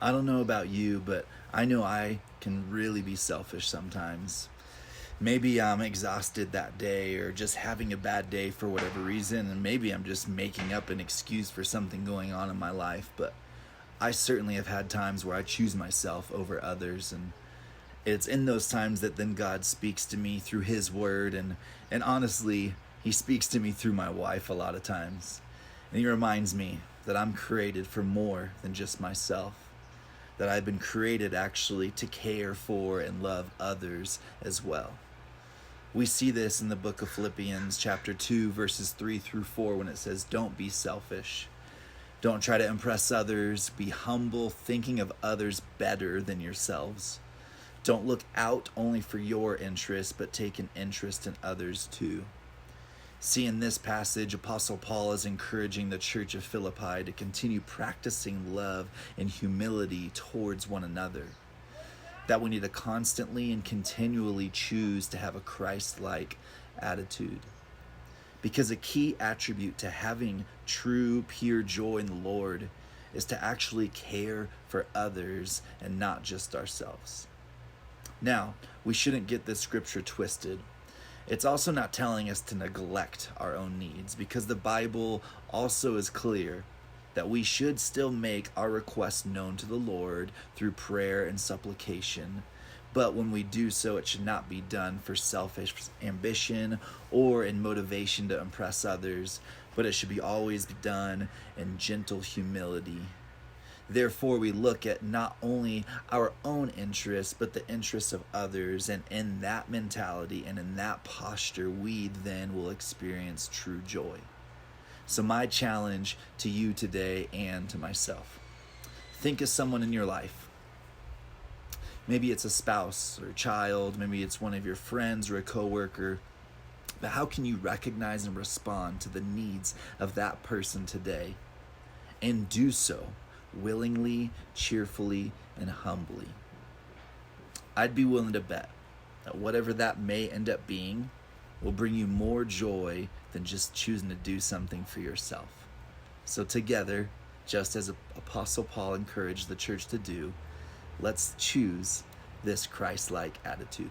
I don't know about you, but I know I can really be selfish sometimes. Maybe I'm exhausted that day or just having a bad day for whatever reason, and maybe I'm just making up an excuse for something going on in my life, but I certainly have had times where I choose myself over others, and it's in those times that then God speaks to me through his word, and honestly, he speaks to me through my wife a lot of times. And he reminds me that I'm created for more than just myself, that I've been created actually to care for and love others as well. We see this in the book of Philippians chapter 2 verses 3 through 4 when it says, "Don't be selfish. Don't try to impress others. Be humble, thinking of others better than yourselves. Don't look out only for your interests, but take an interest in others too." See, in this passage, Apostle Paul is encouraging the church of Philippi to continue practicing love and humility towards one another. That we need to constantly and continually choose to have a Christ-like attitude. Because a key attribute to having true, pure joy in the Lord is to actually care for others and not just ourselves. Now, we shouldn't get this scripture twisted. It's also not telling us to neglect our own needs, because the Bible also is clear that we should still make our requests known to the Lord through prayer and supplication. But when we do so, it should not be done for selfish ambition or in motivation to impress others, but it should be always done in gentle humility. Therefore, we look at not only our own interests, but the interests of others. And in that mentality and in that posture, we then will experience true joy. So my challenge to you today and to myself, think of someone in your life. Maybe it's a spouse or a child, maybe it's one of your friends or a coworker. But how can you recognize and respond to the needs of that person today? And do so willingly, cheerfully, and humbly. I'd be willing to bet that whatever that may end up being will bring you more joy than just choosing to do something for yourself. So together, just as Apostle Paul encouraged the church to do, let's choose this Christ-like attitude.